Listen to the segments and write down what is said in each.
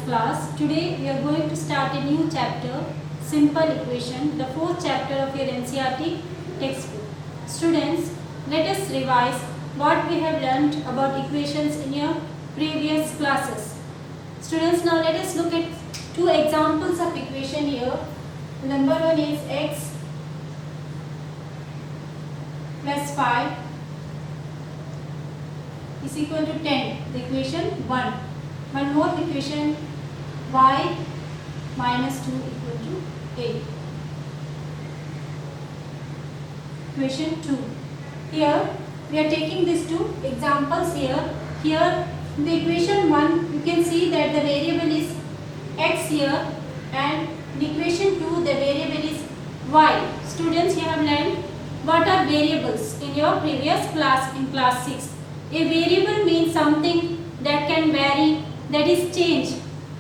class. Today we are going to start a new chapter, Simple Equation, the fourth chapter of your NCERT textbook. Students, let us revise what we have learnt about equations in your previous classes. Students, now let us look at two examples of equation here. Number one is x plus 5 is equal to 10. The equation 1. One more equation, y minus 2 equal to 8. Equation 2. Here we are taking these two examples here. Here in the equation 1 you can see that the variable is x here, and in equation 2 the variable is y. Students, you have learned what are variables in your previous class, in class 6. A variable means something that can vary, that is change.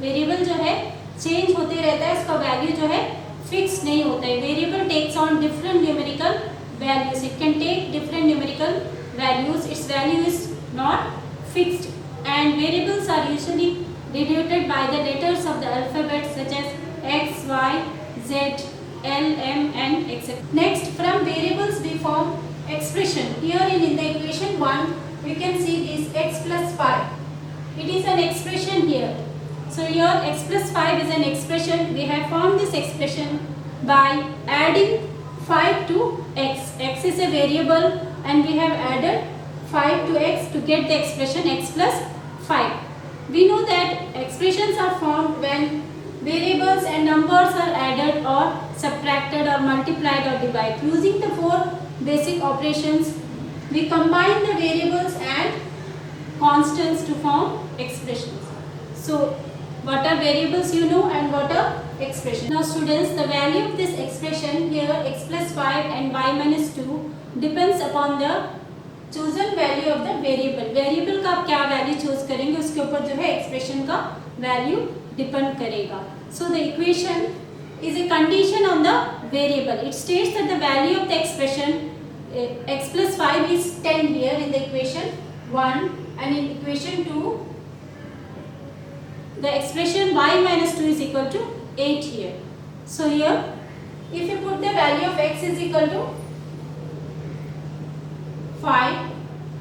Variable जो है change होते रहता है, इसका value जो है fix नहीं होता है. Variable takes on different numerical values. It can take different numerical values. Its value is not fixed, and variables are usually denoted by the letters of the alphabet such as x, y, z, l, m and etc. Next, from variables we form expression. Here in the equation 1 we can see this x plus 5. It is an expression here. So here x plus 5 is an expression. We have formed this expression by adding 5 to x. X is a variable and we have added 5 to x to get the expression x plus 5. We know that expressions are formed when variables and numbers are added or subtracted or multiplied or divided. Using the four basic operations, we combine the variables and constants to form expressions. So, what are variables you know, and what are expressions. Now students, the value of this expression here x plus 5 and y minus 2 depends upon the chosen value of the variable. Variable का आप क्या value choose करेंगे उसके ऊपर जो है expression का value depend करेगा. So the equation is a condition on the variable. It states that the value of the expression x plus 5 is 10 here in the equation 1, and in equation 2 the expression y minus 2 is equal to 8 here. So here if you put the value of x is equal to 5,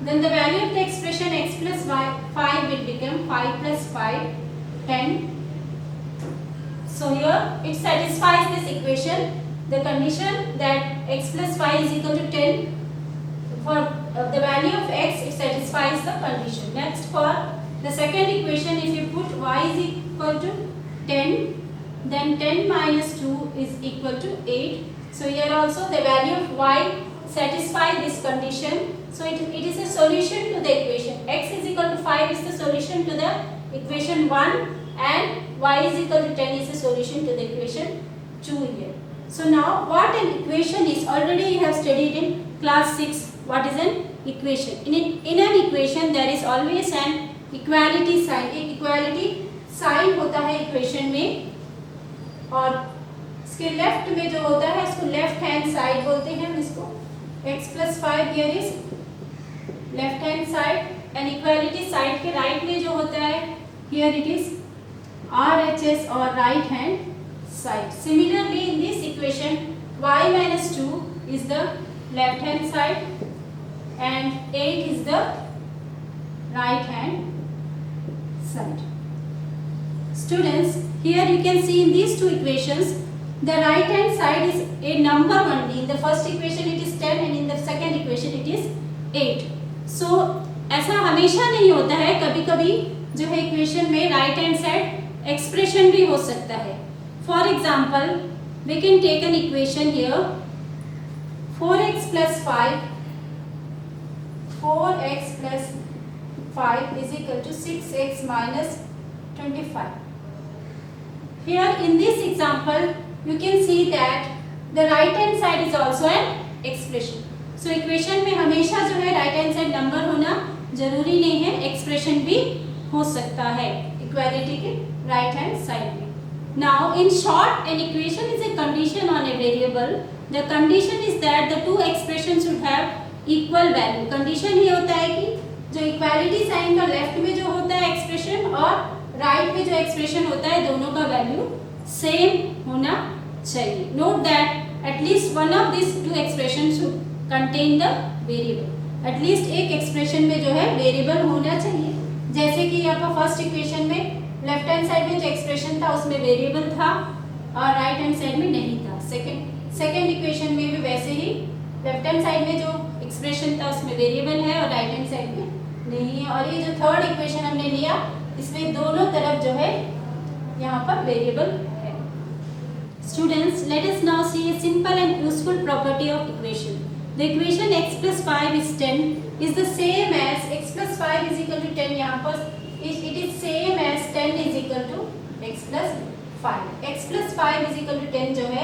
then the value of the expression x plus y 5 will become 5 plus 5 10. So here it satisfies this equation, the condition that x plus 5 is equal to 10. For the value of x, it satisfies the condition. Next, for the second equation, if you put y is equal to 10, then 10 minus 2 is equal to 8. So here also the value of y satisfies this condition. So it is a solution to the equation. X is equal to 5 is the solution to the equation 1, and y is equal to 10 is the solution to the equation 2 here. So now what an equation is, already you have studied in class 6 what is an equation. In an equation there is always an equality sign. एक equality sign होता है equation में, और इसके left में जो होता है इसको लेफ्ट हैंड साइड बोलते हैं. हम इसको x plus 5 here is left hand side, and equality side के राइट में जो होता है here it is RHS or right hand side. Similarly in this equation y minus 2 is the left hand side and 8 is the right hand side. Students, here you can see in these two equations the right hand side is a number only. In the first equation it is 10 and in the second equation it is 8. So ऐसा हमेशा नहीं होता है, कभी कभी जो है equation में राइट हैंड साइड एक्सप्रेशन भी हो सकता है. For example we can take an equation here 4x plus 5 is equal to 6x minus 25. Here in this example you can see that the right hand side is also an expression. So equation में हमेशा जो है right hand side number होना जरूरी नहीं है, expression भी हो सकता है इक्वालिटी के राइट हैंड साइड में. Now in short, an equation is a condition on a variable. The condition is that the two expressions should have equal value. Condition ये होता है कि जो इक्वालिटी साइन का लेफ्ट में जो होता है एक्सप्रेशन और राइट में जो एक्सप्रेशन होता है दोनों का वैल्यू सेम होना चाहिए. Note that at least one of this two expression should contain the variable. At least एक एक्सप्रेशन में जो है वेरिएबल होना चाहिए. जैसे कि यहाँ पर फर्स्ट इक्वेशन में लेफ्ट हैंड साइड में जो एक्सप्रेशन था उसमें वेरिएबल था और राइट हैंड साइड में नहीं था. सेकेंड इक्वेशन में भी वैसे ही लेफ्ट हैंड साइड में जो एक्सप्रेशन था उसमें वेरिएबल है और राइट हैंड साइड में नहीं है. और ये जो थर्ड इक्वेशन हमने लिया इसमें दोनों तरफ जो है यहाँ पर वेरिएबल है. Students, let us now see a simple and useful property of equation. The equation x plus 5 is 10 is the same as x plus 5 is equal to 10. यहाँ पर it is same as 10 is equal to x plus 5. x plus 5 is equal to 10 जो है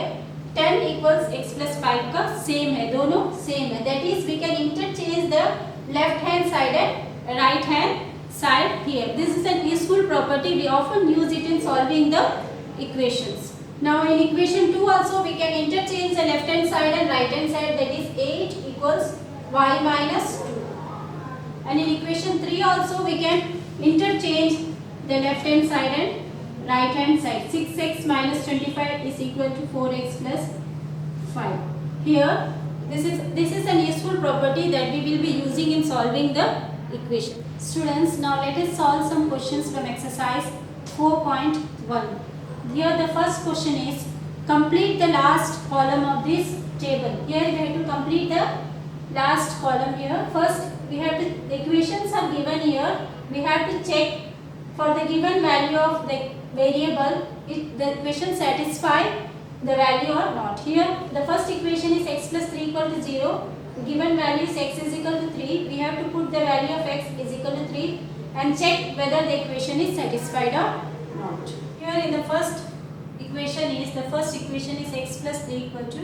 10 equals x plus 5 का same है, दोनों same है. That is we can interchange the left hand side and right hand side here. This is a useful property. We often use it in solving the equations. Now in equation 2 also we can interchange the left hand side and right hand side. That is 8 equals y minus 2. And in equation 3 also we can interchange the left hand side and right hand side. 6x minus 25 is equal to 4x plus 5. Here this is an useful property that we will be using in solving the equation. Students, now let us solve some questions from exercise 4.1. Here the first question is complete the last column of this table. Here we have to complete the last column here. First we have to, the equations are given here. We have to check for the given value of the variable if the equation satisfy the value or not. Here the first equation is x plus 3 equal to 0. The given value is x is equal to 3. We have to put the value of x is equal to 3 and check whether the equation is satisfied or not. Here in the first equation is x plus 3 equal to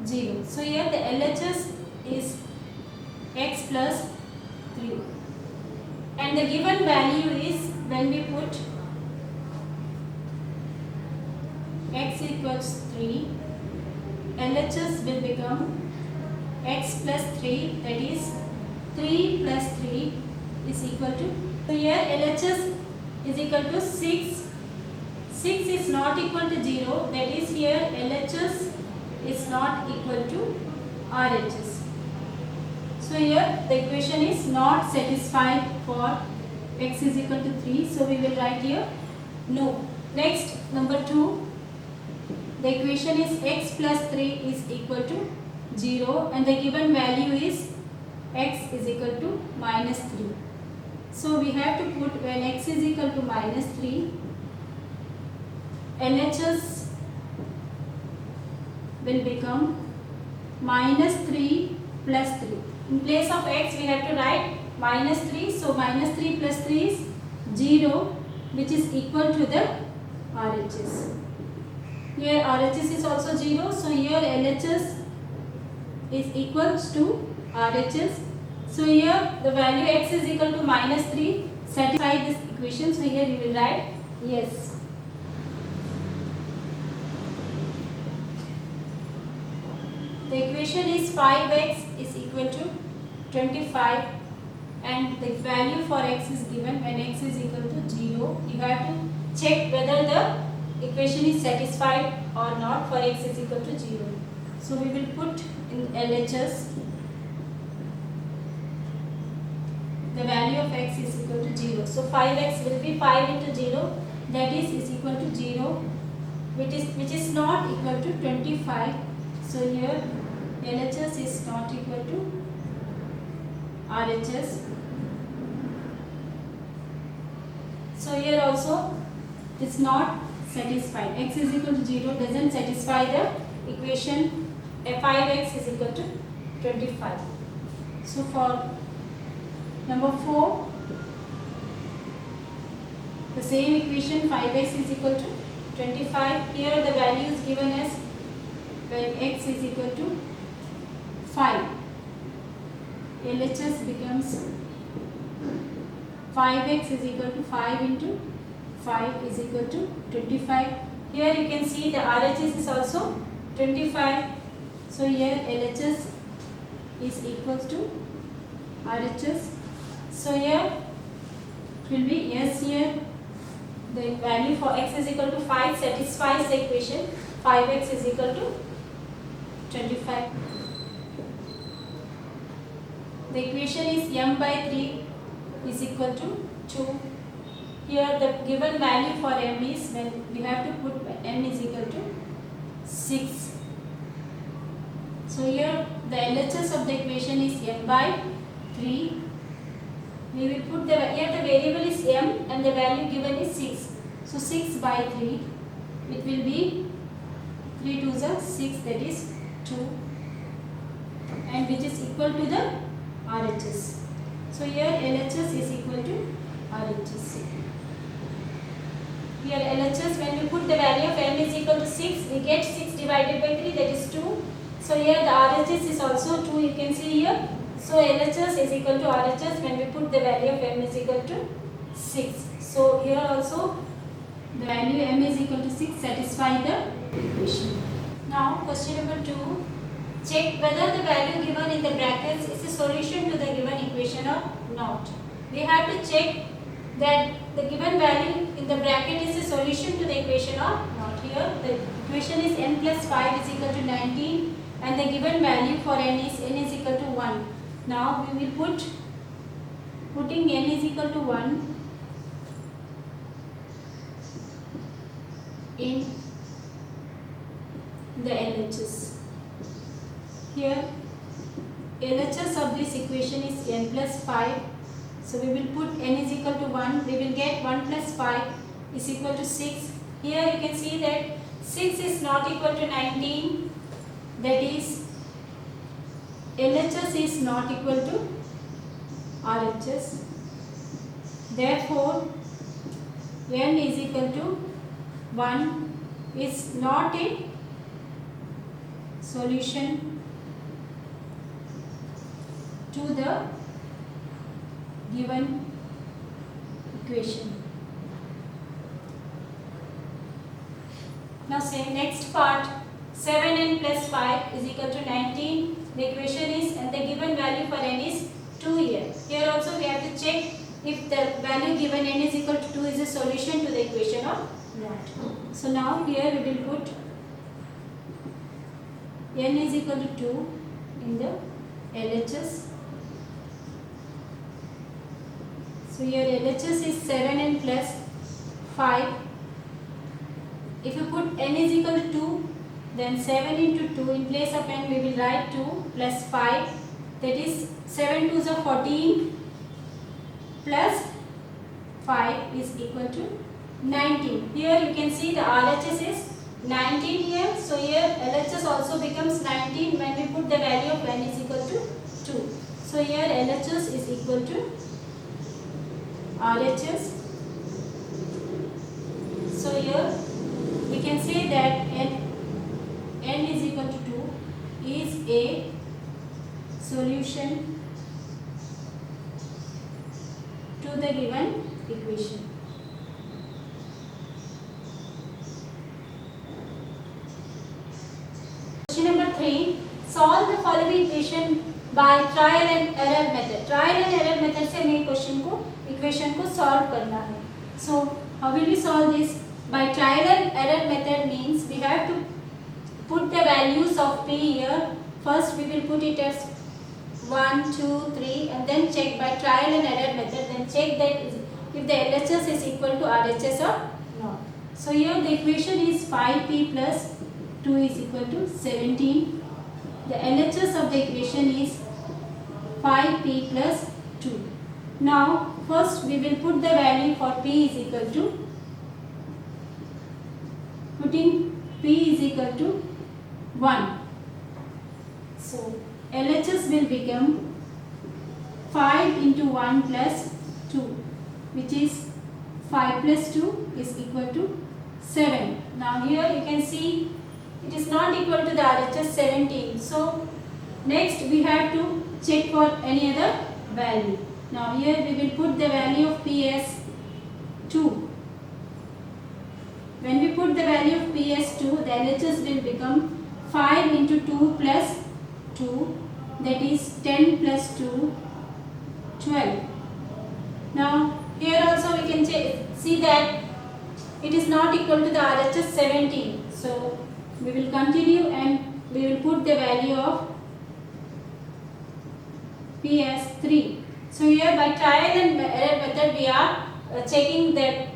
0. So here the LHS is x plus 3 and the given value is, when we put x equals 3, LHS will become x plus 3, that is 3 plus 3 is equal to, so here LHS is equal to 6. 6 is not equal to 0, that is here LHS is not equal to RHS. So here the equation is not satisfied for x is equal to 3, so we will write here no. Next, number 2, the equation is x plus 3 is equal to 0 and the given value is x is equal to minus 3. So we have to put, when x is equal to minus 3, LHS will become minus 3 plus 3. In place of x we have to write minus 3. So minus 3 plus 3 is 0, which is equal to the RHS. Here RHS is also 0. So here LHS is equals to RHS. So here the value x is equal to minus 3 satisfy this equation. So here we will write yes. The equation is 5x is equal to 25 and the value for x is given when x is equal to 0. You have to check whether the equation is satisfied or not for x is equal to 0. So we will put in LHS the value of x is equal to 0. So 5x will be 5 into 0, that is equal to 0, which is not equal to 25. So here LHS is not equal to RHS. So here also it's not satisfied. X is equal to 0 doesn't satisfy the equation. 5x is equal to 25. So for number 4, the same equation 5x is equal to 25. Here the value is given as when x is equal to 5. LHS becomes 5x is equal to 5 into 5 is equal to 25. Here you can see the RHS is also 25. So here LHS is equal to RHS. So here it will be yes here. the value for x is equal to 5 satisfies the equation 5x is equal to 25. The equation is m by 3 is equal to 2. Here the given value for m is, when we have to put m is equal to 6. So here the LHS of the equation is m by 3. We will put here the variable is m and the value given is 6. So 6 by 3, it will be 3 to the 6, that is 2, and which is equal to the RHS. So here LHS is equal to RHS. Here LHS, when we put the value of m is equal to 6, we get 6 divided by 3, that is 2. So here the RHS is also 2, you can see here. So LHS is equal to RHS when we put the value of m is equal to 6. So here also the value m is equal to 6 satisfy the equation. Now question number 2. Check whether the value given in the brackets is a solution to the given equation or not. We have to check that the given value in the bracket is a solution to the equation or not. Here the equation is n plus 5 is equal to 19 and the given value for n is equal to 1. Now we will putting n is equal to 1 in the LHS. Here LHS of this equation is n plus 5. So we will put n is equal to 1. We will get 1 plus 5 is equal to 6. Here you can see that 6 is not equal to 19. That is LHS is not equal to RHS. Therefore n is equal to 1 is not a solution to the given equation. Now say next part, 7n plus 5 is equal to 19. The equation is, and the given value for n is 2 here. Here also we have to check if the value given n is equal to 2 is a solution to the equation or not. So now here we will put n is equal to 2 in the LHS. So here LHS is 7n plus 5. If you put n is equal to 2, then 7 into 2, in place of n we will write 2 plus 5, that is 7 2s are 14 plus 5 is equal to 19. Here you can see the RHS is 19 here. So here LHS also becomes 19 when we put the value of n is equal to 2. So here LHS is equal to RHS. So here we can say that n is equal to 2 is a solution to the given equation. Question number 3. Solve the following equation by trial and error method. Trial and error method से हमें equation को solve करना है. So how will we solve this? By trial and error method means we have to put the values of p here. First we will put it as 1, 2, 3 and then check by trial and error method. Then check that if the LHS is equal to RHS or not. So here the equation is 5p plus 2 is equal to 17. The LHS of the equation is 5p plus 2. Now first we will put the value for p is equal to, putting p is equal to 1. So LHS will become 5 into 1 plus 2, which is 5 plus 2 is equal to 7. Now here you can see it is not equal to the RHS 17. So next we have to check for any other value. Now here we will put the value of p as 2. When we put the value of p as 2, the LHS will become 5 into 2 plus 2, that is 10 plus 2, 12. Now here also we can see that it is not equal to the RHS 17. So we will continue and we will put the value of P as 3. So here by trial and error method we are checking that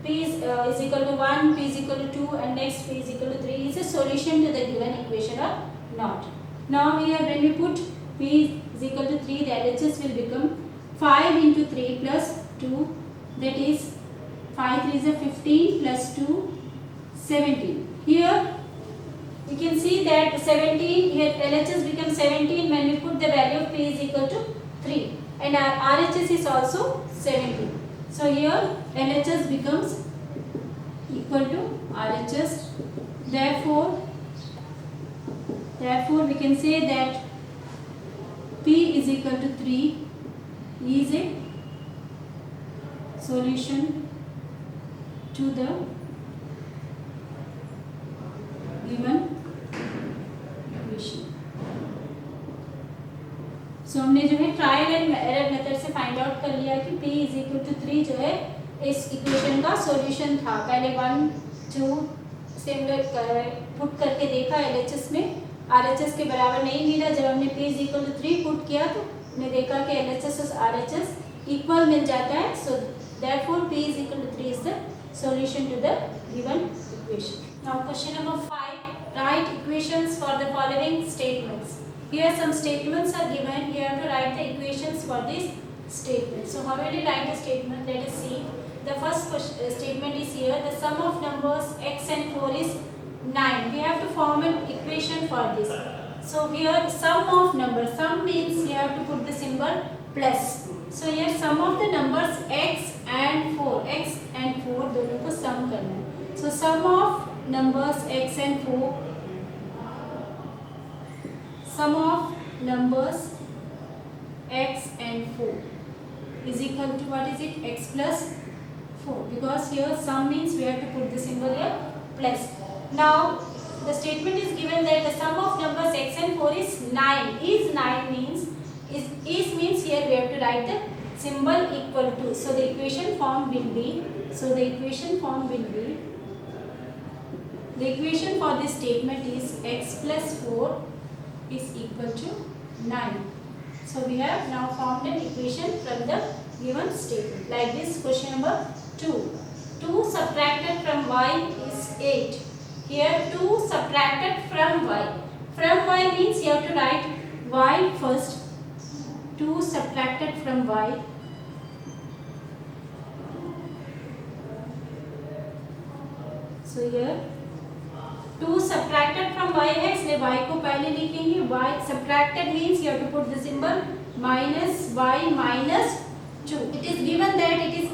P is equal to 1, P is equal to 2 and next P is equal to 3 is a solution to the given equation or not. Now here when we put P is equal to 3, the LHS will become 5 into 3 plus 2, that is 5 3 is a 15 plus 2 17. Here we can see that 17, here LHS becomes 17 when we put the value of P is equal to 3 and our RHS is also 17. So here LHS becomes equal to RHS. Therefore we can say that P is equal to 3 is a solution to the given equation. सो हमने जो है trial and error method से find out कर लिया कि P is equal to 3 जो है इस इक्वेशन का सॉल्यूशन था. पहले 1 2 से पुट करके देखा LHS में RHS के बराबर नहीं मिला. जब हमने P is equal to 3 put किया तो हमने देखा कि LHS और RHS इक्वल मिल जाता है. So therefore P is equal to 3 is the solution to the given equation. Now question number 5, write equations for the following statements. Here some statements are given. You have to write the equations for this statement. So how will you write the statement? Let us see. The first statement is here. The sum of numbers x and 4 is 9. We have to form an equation for this. So here sum of numbers. Sum means you have to put the symbol plus. So here sum of the numbers x and 4. x and 4 दोनों को sum करना है. So sum of numbers x and 4. Sum of numbers x and 4 is equal to what is it? X plus 4, because here sum means we have to put the symbol here plus. Now the statement is given that the sum of numbers x and 4 is 9. Is 9 means is means here we have to write the symbol equal to. So the equation form will be the equation for this statement is x plus 4 is equal to 9. So we have now formed an equation from the given statement. Like this, question number 2. 2 subtracted from y is 8. Here 2 subtracted from y. From y means you have to write y first. 2 subtracted from y. So here 2 subtracted from y है, इसलिए y को पहले लिखेंगे. y subtracted means you have to put the symbol minus y minus 2. It is given that it is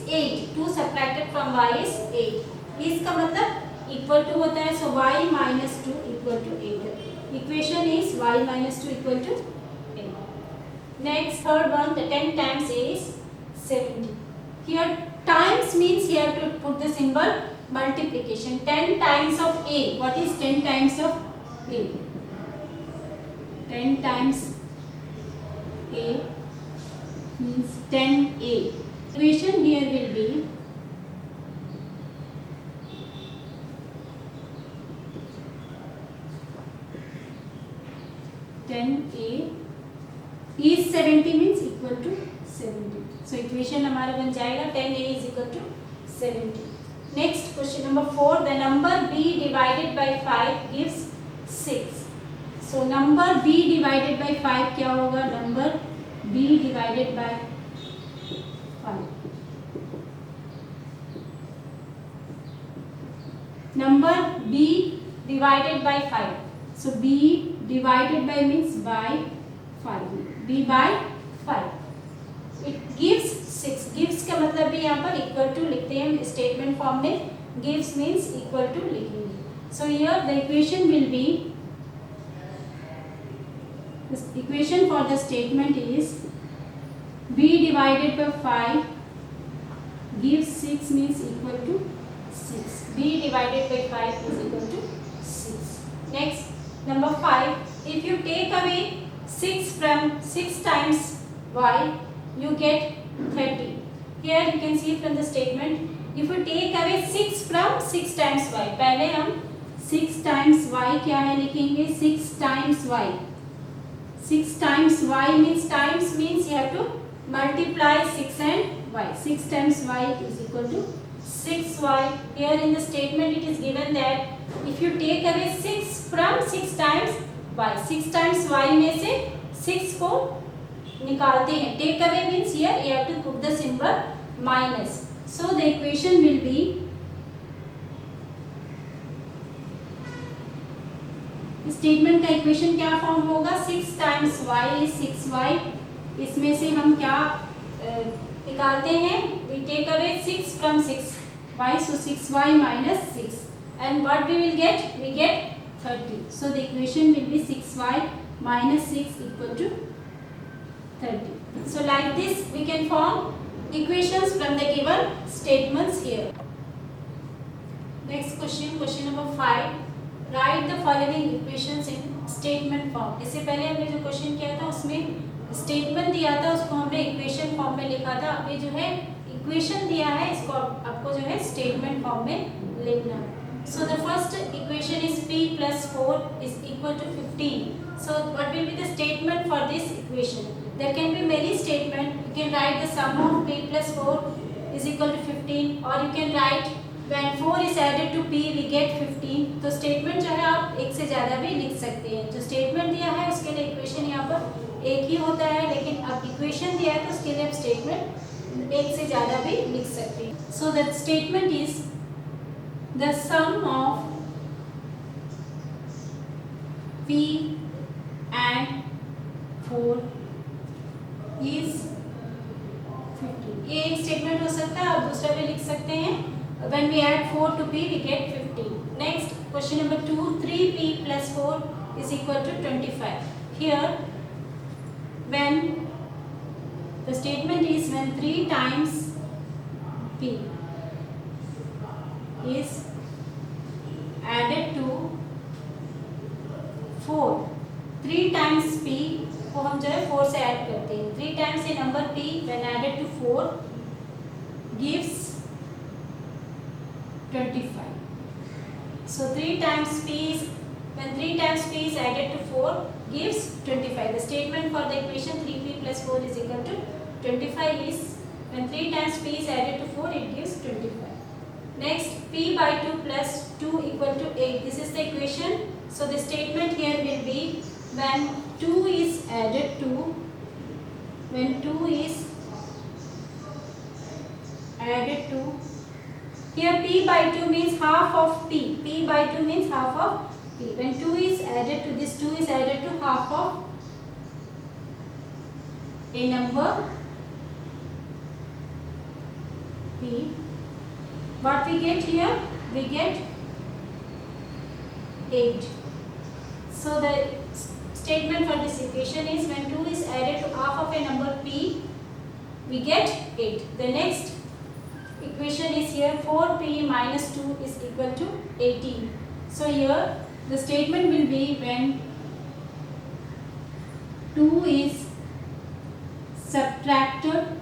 8. 2 subtracted from y is 8. इसका मतलब equal to होता है. So y minus 2 equal to 8. Equation is y minus 2 equal to 8. Next, third one, the 10 times a is 70. Here times means you have to put the symbol multiplication. 10 times of a. What is 10 times of a? 10 times a means 10a. Equation here will be 10a is 70 means equal to 70. So equation हमारा बन जाएगा 10a is equal to 70. Next, question number 4. The number b divided by 5 gives 6. So number b divided by 5 क्या होगा? Number b divided by 5. Number b divided by 5. So b divided by means by 5. b by 5. It gives 6. gives का मतलब भी यहाँ पर equal to लिखते हैं statement form में. gives means equal to लिखेंगे. So here the equation will be, this equation for the statement is b divided by 5 gives 6 means equal to 6. b divided by 5 is equal to 6. Next, number 5. If you take away 6 from 6 times y, you get 30. Here you can see from the statement If you take away 6 from 6 times y, पहले हम 6 times y क्या है लिखेंगे, 6 times y. 6 times y means you have to multiply 6 and y. 6 times y is equal to 6y. Here in the statement it is given that if you take away 6 from 6 times y, 6 times y में से 6 को निकालते हैं. Take away means here you have to put the symbol minus. So the equation will be statement का equation क्या form होगा, 6 times y is 6y. इसमें से हम क्या निकालते हैं, we take away 6 from 6y, so 6y minus 6, and what we will get, we get 30. So the equation will be 6y minus 6 equal to 30. So like this we can form equations from the given statements here. Next question, question number 5. Write the following equations in statement form. इससे पहले हमने जो question किया था उसमें statement दिया था, उसको हमने इक्वेशन फॉर्म में लिखा था. अब ये जो है इक्वेशन दिया है, इसको आपको जो है स्टेटमेंट फॉर्म में लिखना. So the first equation is p plus 4 is equal to 15. So what will be the statement for this equation? There can be many statements. You can write the sum of p plus 4 is equal to 15, or you can write when 4 is added to p we get 15. तो statement जो है आप एक से ज़्यादा भी लिख सकते हैं. जो स्टेटमेंट दिया है उसके लिए इक्वेशन यहाँ पर एक ही होता है, लेकिन अब इक्वेशन दिया है तो उसके लिए आप स्टेटमेंट एक से ज़्यादा भी लिख सकते हैं. So that statement is the sum of p and 4 is 15. ये एक स्टेटमेंट हो सकता है, आप दूसरा भी लिख सकते हैं. When we add 4 to p we get 15. Next question number 2, 3p plus 4 is equal to 25. Here when the statement is when 3 times p is added to 4. 3 times p को हम जो है 4 से ऐड करते हैं. 3 times a number p when added to 4 gives 25. So 3 times p is when 3 times p is added to 4 gives 25. The statement for the equation 3p plus 4 is equal to 25 is when 3 times p is added to 4 it gives 25. Next, p by 2 plus 2 equal to 8. This is the equation. So the statement here will be when 2 is added to, when 2 is added to, here p by 2 means half of p. P by 2 means half of p. When 2 is added to this, 2 is added to half of a number p. What we get here? We get 8. So the statement for this equation is when 2 is added to half of a number p, we get 8. The next equation is here 4p minus 2 is equal to 18. So here the statement will be when 2 is subtracted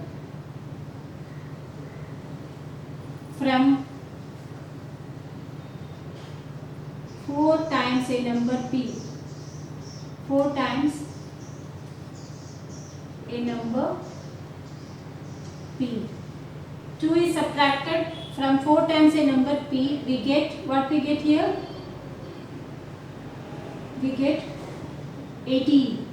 from 4 times a number p. 4 times a number p. 2 is subtracted from 4 times a number p. We get what we get here? We get 18.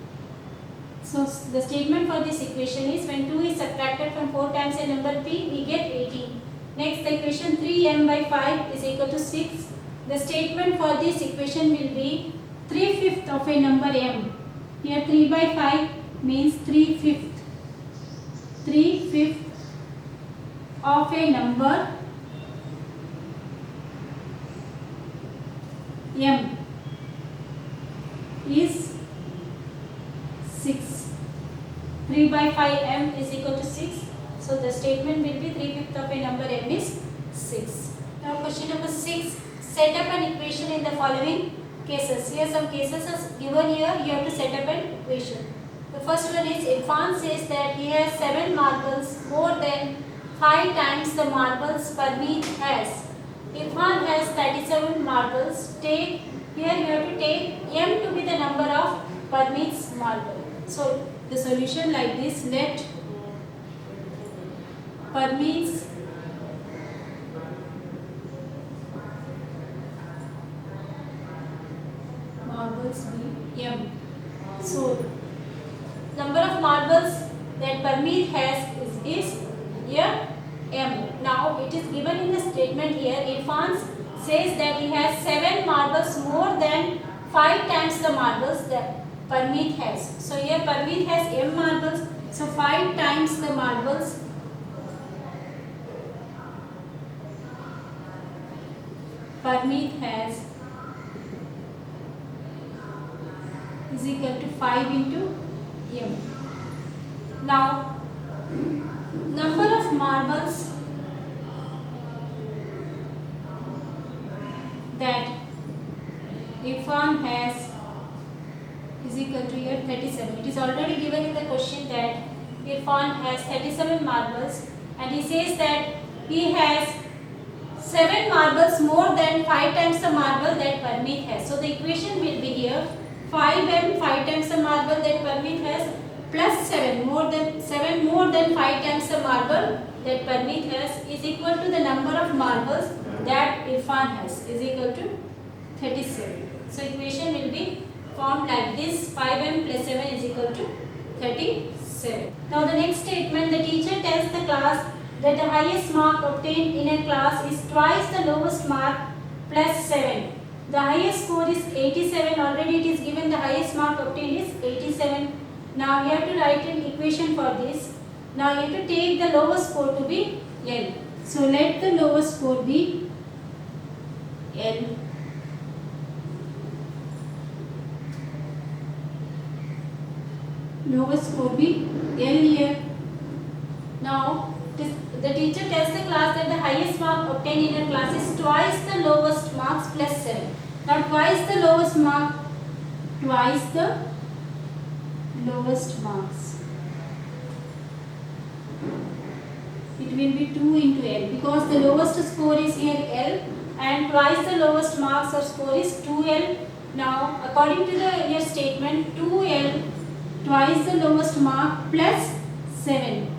So the statement for this equation is when 2 is subtracted from 4 times a number p, we get 18. Next, the equation 3m by 5 is equal to 6. The statement for this equation will be 3/5 of a number m. Here 3 by 5 means 3/5. 3/5 of a number m is 6. 3 by 5 m is equal to 6. So the statement will be 3/5 of a number m is 6. Now question number 6. Set up an equation in the following cases. Here some cases are given here. You have to set up an equation. The first one is Irfan says that he has 7 marbles more than 5 times the marbles Parmeet has. Irfan has 37 marbles. Here you have to take m to be the number of Parmeet's marble. So the solution like this: let Parmeet's marbles be m. So number of marbles that Parmeet has is here m. Now it is given in the statement here. Irfan says that he has 7 marbles more than 5 times the marbles that Parmeet has. So here Parmeet has m marbles. So 5 times the marbles Parmeet has is equal to 5 into m. Now number of marbles that Irfan has is equal to here 37. It is already given in the question that Irfan has 37 marbles, and he says that he has 7 marbles more than 5 times the marble that Parmeet has. So the equation will be here 5m, 5 times the marble that Parmeet has, plus 7 more than 5 times the marble that Parmeet has is equal to the number of marbles that Irfan has, is equal to 37. So equation will be formed like this: 5m plus 7 is equal to 37. Now the next statement: the teacher tells the class that the highest mark obtained in a class is twice the lowest mark plus 7. The highest score is 87. Already it is given the highest mark obtained is 87. Now you have to write an equation for this. Now you have to take the lowest score to be L. So let the lowest score be L. Lowest score be L here. Now the teacher tells the class that the highest mark obtained in a class is twice the lowest marks plus 7. Now twice the lowest mark, twice the lowest marks. It will be 2 into L, because the lowest score is here L, and twice the lowest marks or score is 2L. Now according to your statement, 2L twice the lowest mark plus 7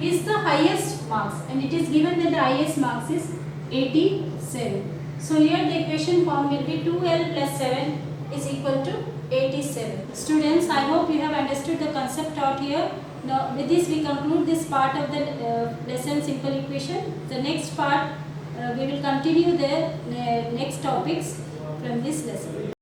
is the highest marks, and it is given that the highest marks is 87. So here the equation form will be 2L plus 7 is equal to 87. Students, I hope you have understood the concept taught here. Now with this we conclude this part of the lesson, simple equation. The next part we will continue the next topics from this lesson.